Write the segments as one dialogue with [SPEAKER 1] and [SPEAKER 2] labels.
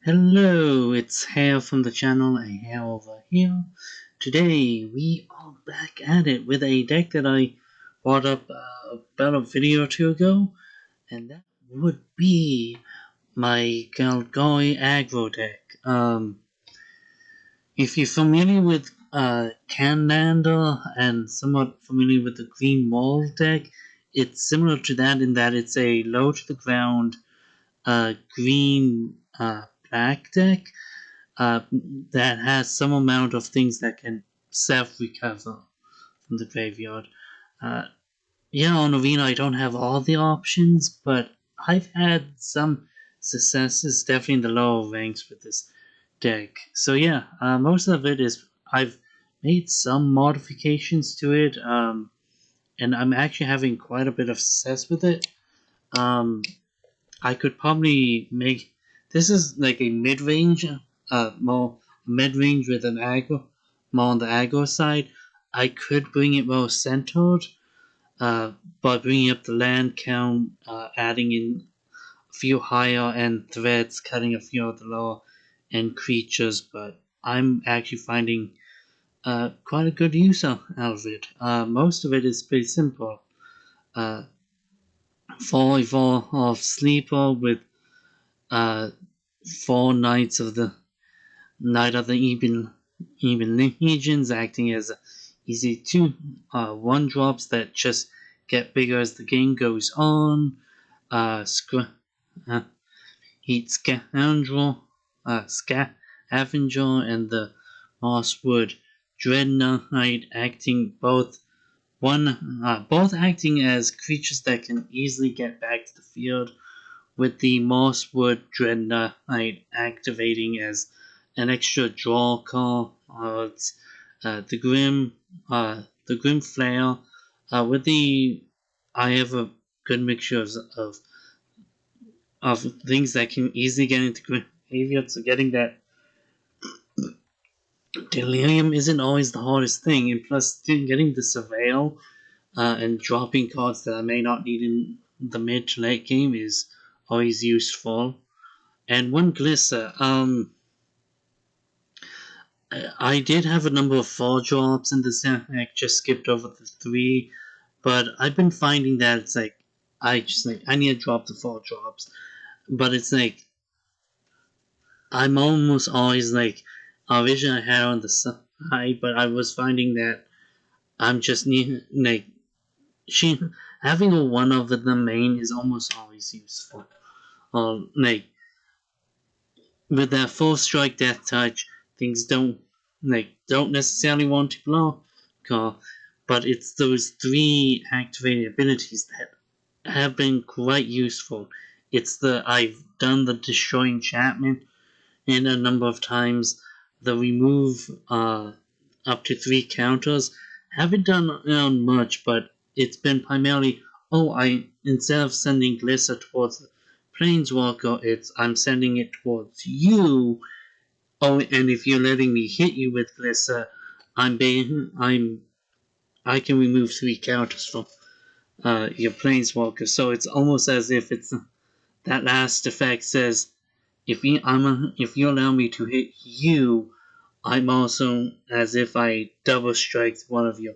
[SPEAKER 1] Hello, it's Hare from the channel ahareoverahill. Today we are back at it with a deck that I brought up about a video or two ago, and that would be my Golgari aggro deck. If you're familiar with Canlander and somewhat familiar with the Green Wall deck, it's similar to that in that it's a low to the ground green black deck that has some amount of things that can self-recover from the graveyard. On Arena I don't have all the options, but I've had some successes definitely in the lower ranks with this deck. So most of it is I've made some modifications to it, and I'm actually having quite a bit of success with it. I could probably make this is like a mid-range, more mid-range with an aggro, more on the aggro side. I could bring it more centered, by bringing up the land count, adding in a few higher end threats, cutting a few of the lower end creatures. But I'm actually finding quite a good use out of it. Most of it is pretty simple. 4/4 of sleeper with 4 Knights of the Knight of the Even Legions, acting as easy 2 1 drops that just get bigger as the game goes on. Heat Scoundrel, Scavenger, and the Mosswood Dreadnought acting both acting as creatures that can easily get back to the field, with the Mosswood Dreadnought activating as an extra draw card. The Grim Flare. I have a good mixture of things that can easily get into graveyard. So getting that Delirium isn't always the hardest thing, and plus getting the Surveil and dropping cards that I may not need in the mid to late game is always useful. And one Glisser, I did have a number of 4 drops in this deck, just skipped over the 3, but I've been finding that it's like, I need to drop the 4 drops, but it's like, I'm almost always like, originally I had on the side, but I was finding that I'm just having a 1 over the main is almost always useful. With that 4 strike death touch, things don't necessarily want to block, but it's those 3 activated abilities that have been quite useful. I've done the Destroy Enchantment in a number of times, the remove up to 3 counters. Haven't done much, but it's been primarily, instead of sending Glisser towards the Planeswalker, I'm sending it towards you. And if you're letting me hit you with Glisser, I can remove 3 counters from your Planeswalker. So it's almost as if it's that last effect says, if you allow me to hit you, I'm also as if I double strike one of your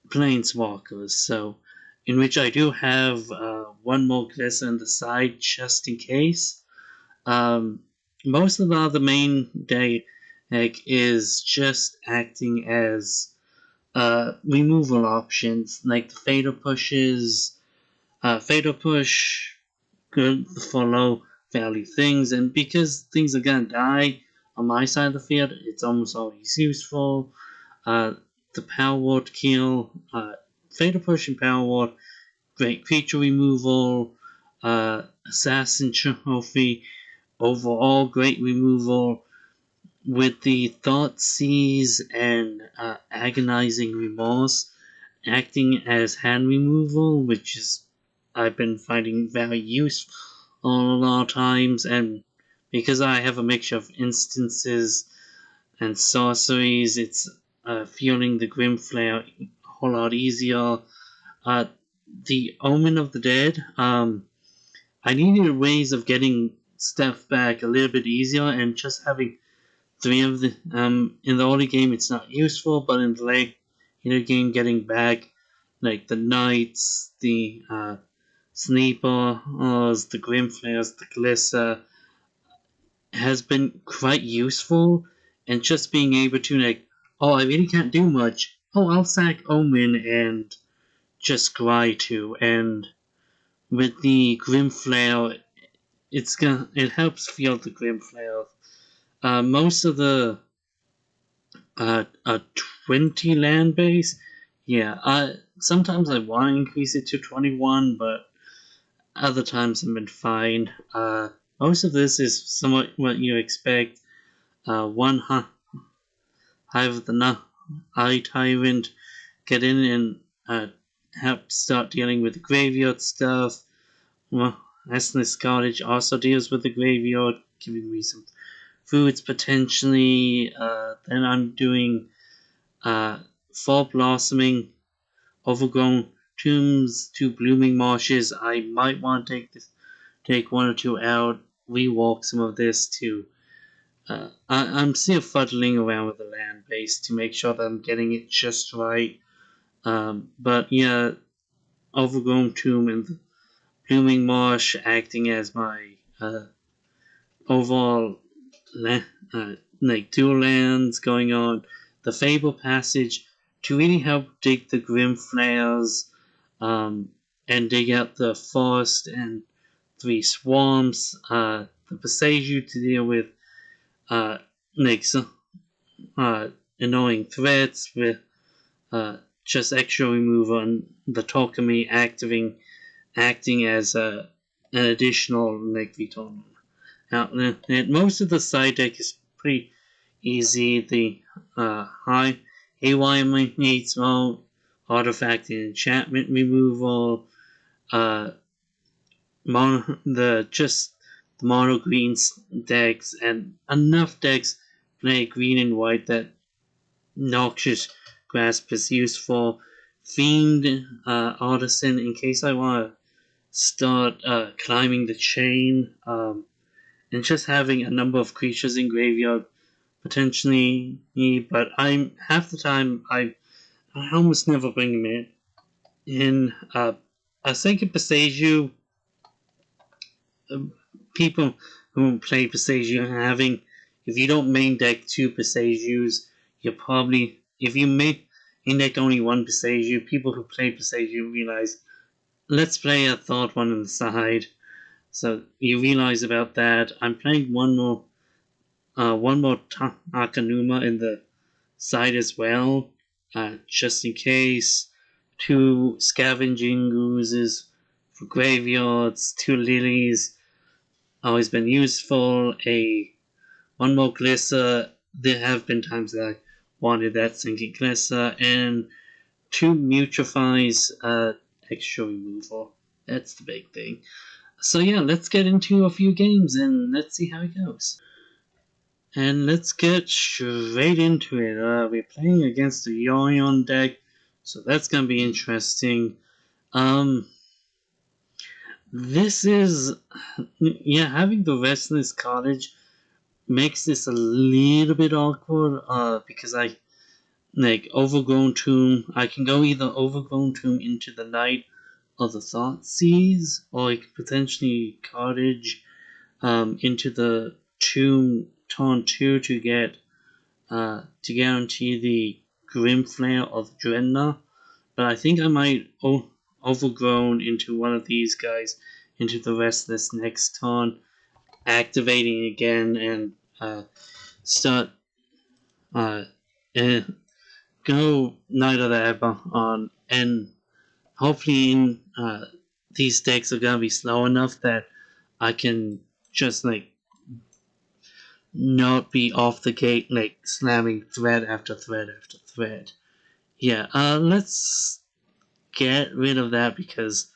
[SPEAKER 1] Planeswalkers. So, in which I do have 1 more Glisser on the side just in case. Most of the other main deck is just acting as removal options, like the Fatal Pushes. Fatal Push, good for low value things, and because things are gonna die on my side of the field, it's almost always useful. The Power Ward kill, Fatal Push and Power Ward, great creature removal, Assassin Trophy, overall great removal, with the Thoughtseize and Agonizing Remorse acting as hand removal, which is I've been finding very useful a lot of times, and because I have a mixture of instances and sorceries, it's fueling the Grim Flare a whole lot easier. The Omen of the Dead, I needed ways of getting stuff back a little bit easier, and just having 3 of the in the early game it's not useful, but in the later game getting back like the knights, the sleeper, the grimflares, the glisser has been quite useful, and just being able to like, oh, I really can't do much. Oh, I'll sack Omen and just Cry too, and with the Grimflare, it helps field the Grimflare. Most of the 20 land base, yeah. Sometimes I want to increase it to 21, but other times I've been fine. Most of this is somewhat what you expect. One Hive of the Eye Tyrant, get in and help start dealing with the graveyard stuff. Well, Essence Cottage also deals with the graveyard, giving me some foods potentially. Then I'm doing Fall Blossoming, Overgrown Tombs, 2 Blooming Marshes. I might want to take 1 or 2 out, rework some of this to. I'm still fuddling around with the land base to make sure that I'm getting it just right. But yeah, Overgrown Tomb and the Blooming Marsh acting as my overall like dual lands going on. The Fable Passage to really help dig the Grim Flares and dig out the forest and 3 swamps. The Pasaju to deal with like annoying threats with just extra removal, and the Tokami acting as an additional like return. Now, most of the side deck is pretty easy. The high AY needs mode, artifact and enchantment removal, the mono green decks, and enough decks play green and white that Noxious Grasp is useful. Fiend Artisan in case I want to start climbing the chain, and just having a number of creatures in graveyard potentially, but I'm half the time I almost never bring them in. I think in Pasaju, people who play Pasaju having, if you don't main deck 2 Pasajus, you're probably, if you main deck only 1 Pasaju, people who play Pasaju realize, let's play a third one on the side. So you realize about that. I'm playing one more Akanuma in the side as well, just in case. 2 Scavenging Oozes for graveyards, 2 Lilies, always been useful. 1 more Glisser, there have been times that I wanted that sinking Glisser, and 2 Mutrifies, extra removal. That's the big thing. So yeah, let's get into a few games and let's see how it goes. And let's get straight into it. We're playing against the Yorion deck, so that's gonna be interesting. This is, yeah, having the Restless Cottage makes this a little bit awkward, because I, like, Overgrown Tomb, I can go either Overgrown Tomb into the Night or the Thoughtseize, or I could potentially Cottage into the Tomb turn 2 to get to guarantee the Grimflare or the Dreadnought, but I think I might Overgrown into one of these guys into the Restless next turn, activating again and start go Night of the Ebba on, and hopefully in these decks are gonna be slow enough that I can just like not be off the gate like slamming thread after thread after thread. Yeah, let's get rid of that because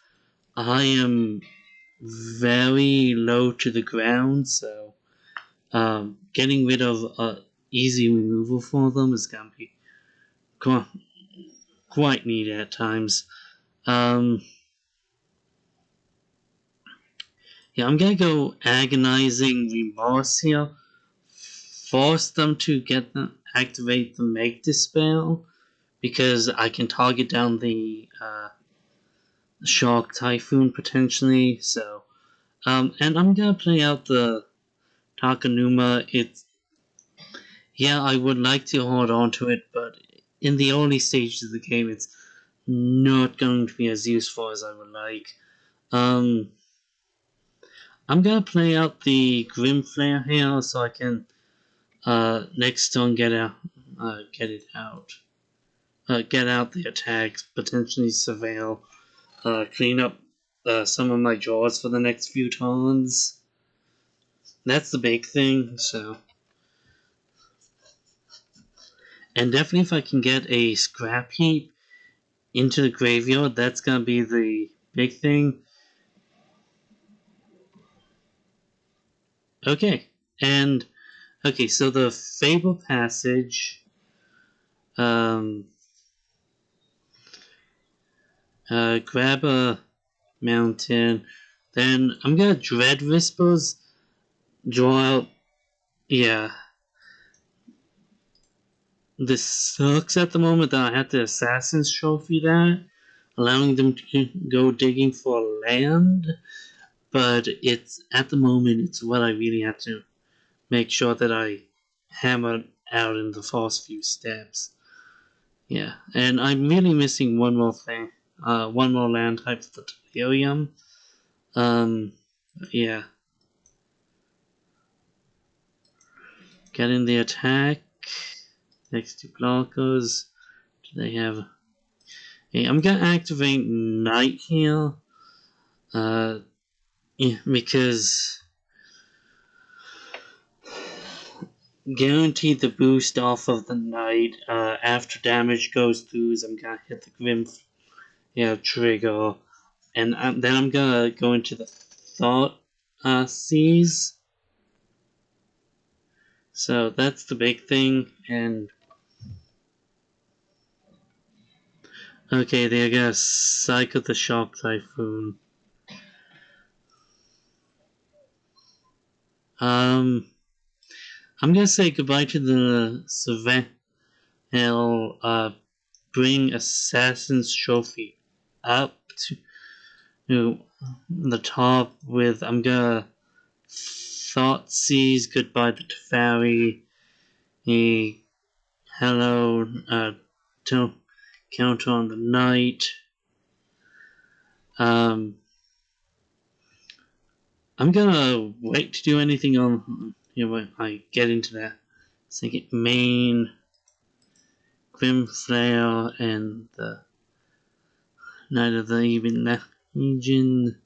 [SPEAKER 1] I am very low to the ground, so getting rid of easy removal for them is gonna be quite neat at times. Yeah, I'm gonna go agonizing remorse here. Force them to activate the make dispel, because I can target down the Shark Typhoon potentially. So, and I'm gonna play out the Takanuma. Yeah, I would like to hold on to it, but in the early stages of the game, it's not going to be as useful as I would like. I'm gonna play out the Grim Flare here so I can next turn get it out. Get out the attacks, potentially surveil, clean up some of my draws for the next few turns. That's the big thing. So, and definitely if I can get a scrap heap into the graveyard, that's gonna be the big thing. Okay, and okay, so the Fable Passage. Grab a mountain. Then I'm gonna Dread Whispers. Draw out. Yeah. This sucks at the moment that I have to Assassin's Trophy that, allowing them to go digging for land. But it's at the moment, it's what I really have to make sure that I hammer out in the first few steps. Yeah, and I'm really missing one more thing. One more land type for the Delirium. Yeah. Getting the attack. Next two blockers. Do they have... Hey, I'm gonna activate Night here. Yeah, because... Guaranteed the boost off of the Night after damage goes through, so I'm gonna hit the Grim trigger. And then I'm gonna go into the Thought Seas. So that's the big thing, and okay, they're gonna cycle the Shark Typhoon. I'm gonna say goodbye to the Savannah. Bring Assassin's Trophy up to the top with. I'm gonna Thought Seas goodbye to Teferi. Hello, to counter on the night. I'm gonna wait to do anything on when I get into that. Second main Grim Flare and the Night of the Even Legion.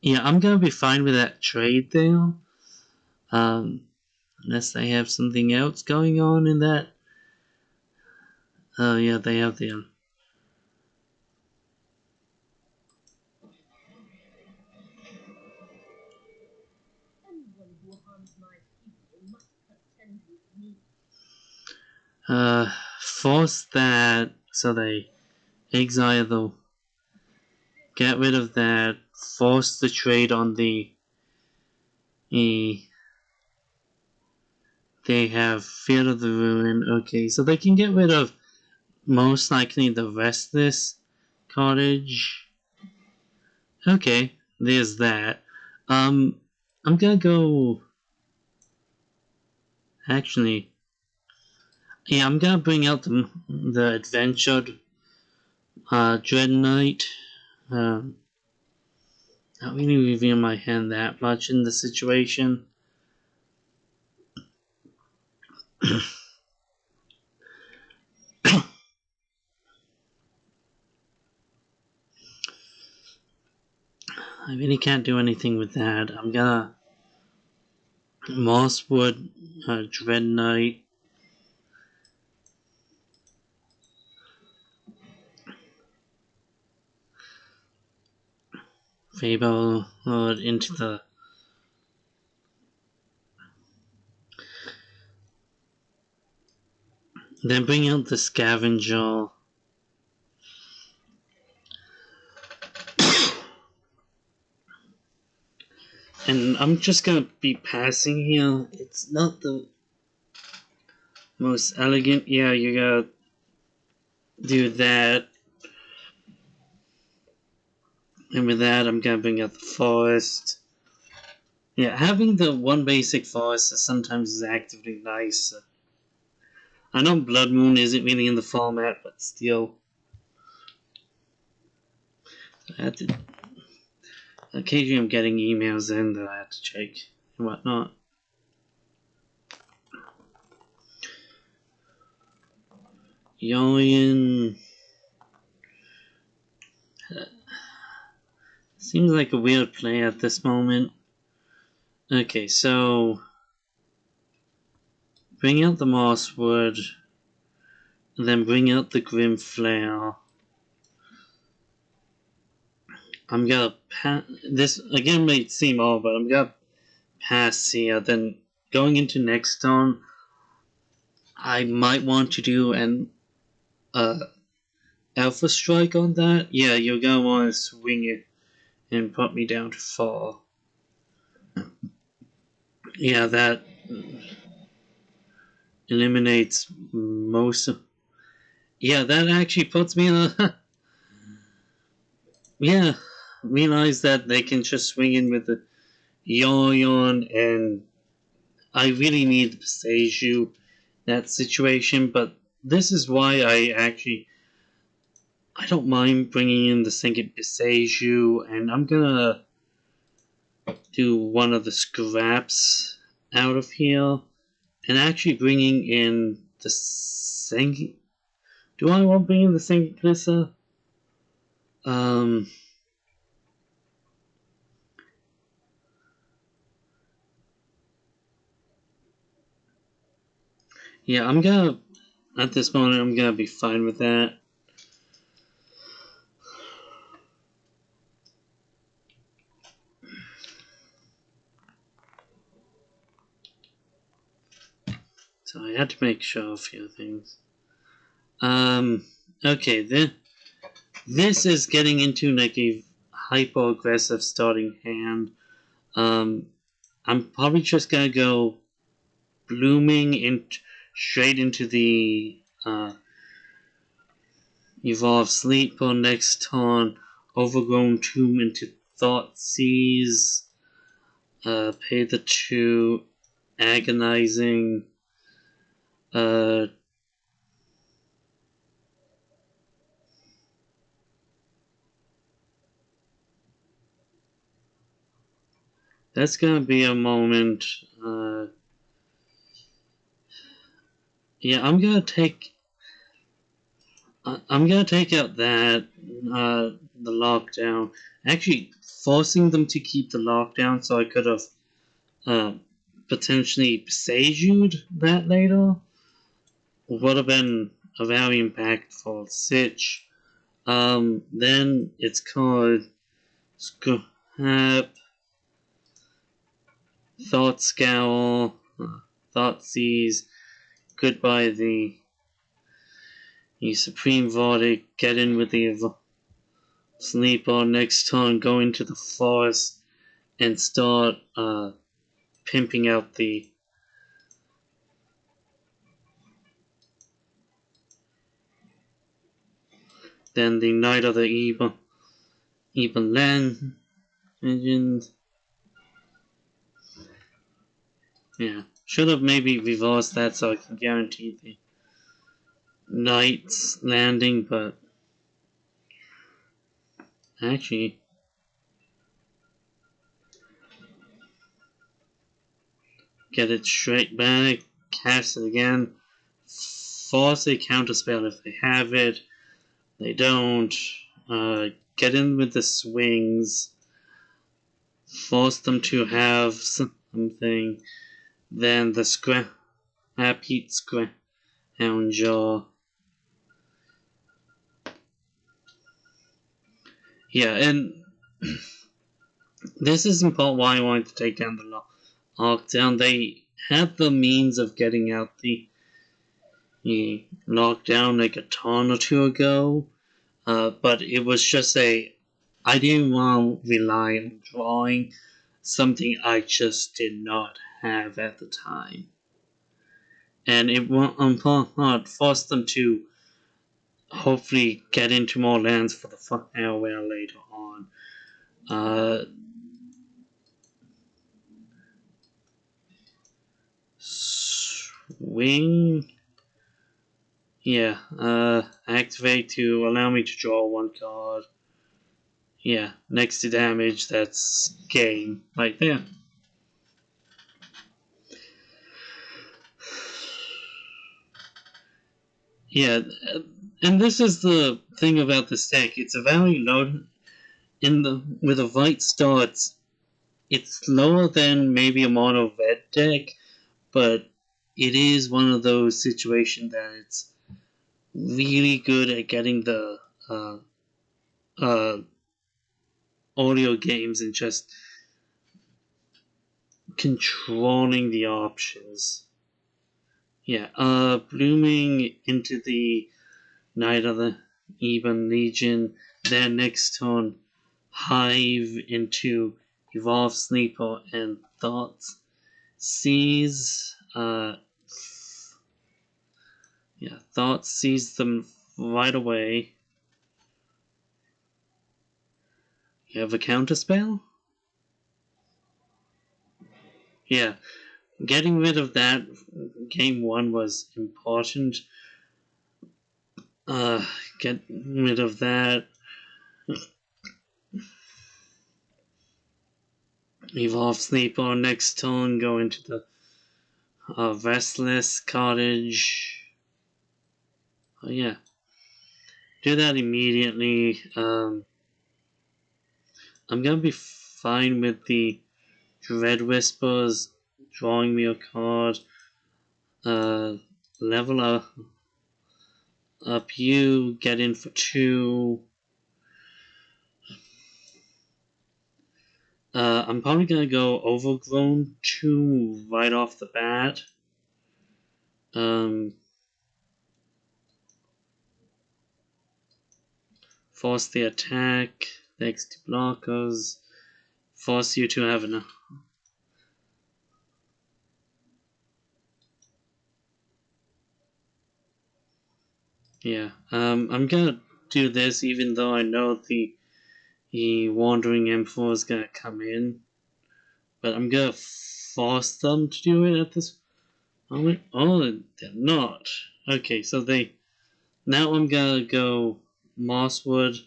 [SPEAKER 1] Yeah, I'm gonna be fine with that trade there. Unless they have something else going on in that. Oh yeah, they have the. Force that so they exile the. Get rid of that. Force the trade on the. They have Fear of the Ruin. Okay, so they can get rid of most likely the Restless Cottage. Okay, there's that. I'm gonna go. Actually, yeah, I'm gonna bring out the Adventured Dread Knight. Not really reveal my hand that much in the situation. I really can't do anything with that. I'm gonna Mosswood Dread Knight. Fable into the. Then bring out the Scavenger. And I'm just gonna be passing here. It's not the most elegant. Yeah, you gotta do that. And with that, I'm gonna bring out the forest. Yeah, having the one basic forest sometimes is actively nice. I know Blood Moon isn't really in the format, but still. I had to, occasionally I'm getting emails in that I have to check and whatnot. Yoyin. Seems like a weird play at this moment. Okay, so bring out the Mosswood, then bring out the Grim Flare. I'm gonna pass. This again may seem odd, but I'm gonna pass here. Then going into next turn, I might want to do an Alpha Strike on that. Yeah, you're gonna want to swing it and put me down to 4. Yeah, that eliminates most of. Yeah, that actually puts me in a. Yeah, realize that they can just swing in with the Yawn, and I really need to stage you that situation, but this is why I don't mind bringing in the second Beseju, and I'm gonna do one of the scraps out of here, and actually bringing in the Sengi. Do I want to bring in the Sengi? Yeah, at this moment, I'm gonna be fine with that. So I had to make sure of a few things. Okay, this is getting into like a hyper-aggressive starting hand. I'm probably just gonna go blooming in straight into the evolve sleeper next turn. Overgrown tomb into Thoughtseize. Pay the 2. Agonizing. That's gonna be a moment. Yeah, I'm gonna take out that the lockdown. Actually, forcing them to keep the lockdown, so I could have potentially Seju'd that later would have been a very impactful sitch. Then it's called Scrap, Thought Scowl, Thoughtseize, Goodbye the Supreme Verdict, get in with the Sleeper next turn, go into the forest and start pimping out the then the Knight of the Even Land engines. Yeah. Should have maybe reversed that so I can guarantee the Knight's landing, but actually get it straight back, cast it again, force a counterspell if they have it. They don't. Get in with the swings, force them to have something. Then the Heat Hound Jaw. Yeah, and this is important why I wanted to take down the lockdown. They had the means of getting out the lockdown like a ton or two ago, but it was just I didn't want to rely on drawing. something I just did not have at the time. And it will force them to hopefully get into more lands for the farewell later on. Swing. Yeah, activate to allow me to draw one card. Yeah, next to damage, that's game right there. Yeah, and this is the thing about this deck. It's a very low with a white start. It's lower than maybe a mono red deck, but it is one of those situations that it's really good at getting the audio games and just controlling the options. Yeah, blooming into the Knight of the Ebon Legion. Then next turn, Hive into Evolve Sleeper and Thoughts. Sees, Thoughts sees them right away. You have a counterspell? Yeah, getting rid of that game 1 was important. Get rid of that. Evolve Sleeper next turn, go into the Restless Cottage. Oh yeah. Do that immediately. I'm gonna be fine with the Dread Whispers drawing me a card. Level up you, get in for 2. I'm probably gonna go Overgrown 2 right off the bat. Force the attack, next to blockers, force you to have enough. Yeah, I'm gonna do this even though I know the Wandering Emperor is gonna come in. But I'm gonna force them to do it at this moment. Oh, they're not. Okay, so they. Now I'm gonna go Mosswood.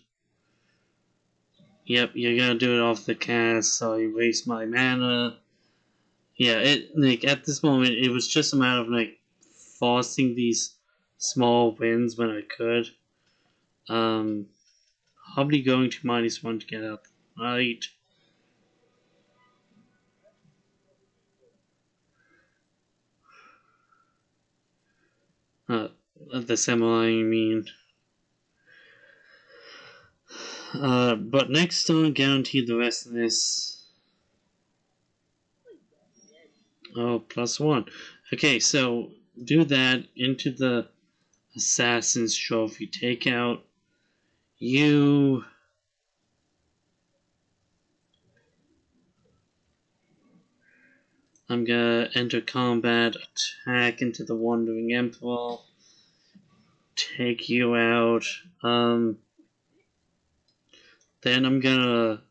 [SPEAKER 1] Yep, you're gonna do it off the cast, so I waste my mana. Yeah, at this moment it was just a matter of forcing these small wins when I could. Probably going to -1 to get out right. The samurai, I mean. But next turn, guarantee the rest of this. Oh, +1. Okay, so do that into the Assassin's Trophy. Take out you. I'm gonna enter combat, attack into the Wandering Emperor. Take you out. Then I'm gonna.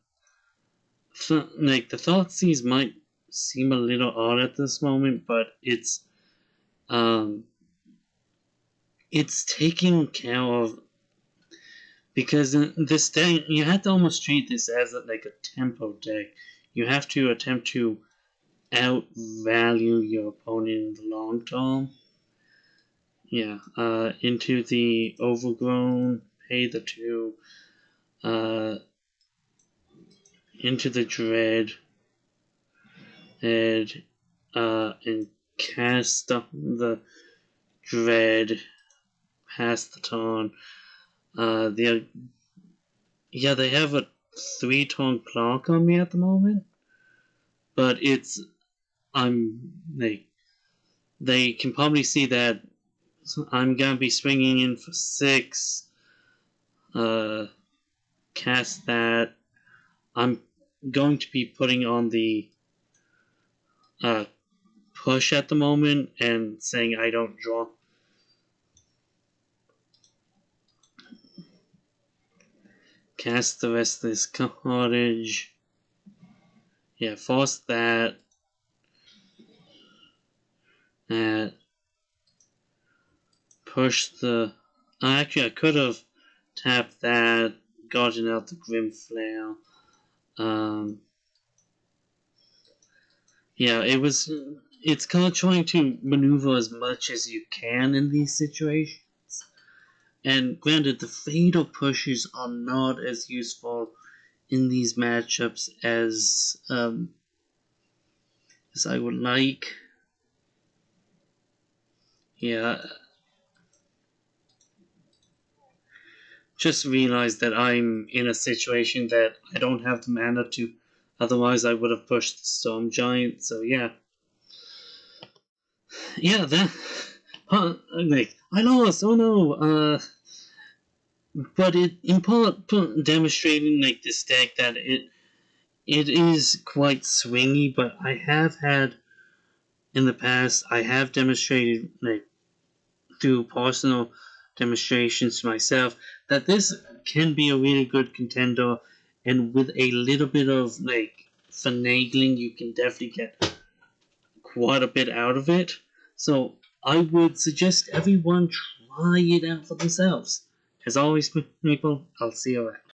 [SPEAKER 1] The Thoughtseize might seem a little odd at this moment, but it's taking care of, because in this deck you have to almost treat this as a tempo deck. You have to attempt to outvalue your opponent in the long term. Yeah, into the Overgrown, pay the 2, into the Dread, and cast the Dread, pass the turn. They have a 3-turn clock on me at the moment, but they can probably see that I'm gonna be swinging in for 6. Cast that. I'm going to be putting on the push at the moment and saying I don't draw. Cast the rest of this cottage. Yeah, force that. Push the. Actually, I could have tapped that, gotten out the Grim Flail. Yeah, it's kind of trying to maneuver as much as you can in these situations. And granted, the fatal pushes are not as useful in these matchups as I would like. Yeah. Just realized that I'm in a situation that I don't have the mana to. Otherwise, I would have pushed the Storm Giant. So yeah, that. Like I lost. Oh no. But it in part demonstrating like this deck that it is quite swingy. But I have had in the past. I have demonstrated like through personal demonstrations to myself that this can be a really good contender, and with a little bit of like finagling, you can definitely get quite a bit out of it. So I would suggest everyone try it out for themselves. As always, people, I'll see you around.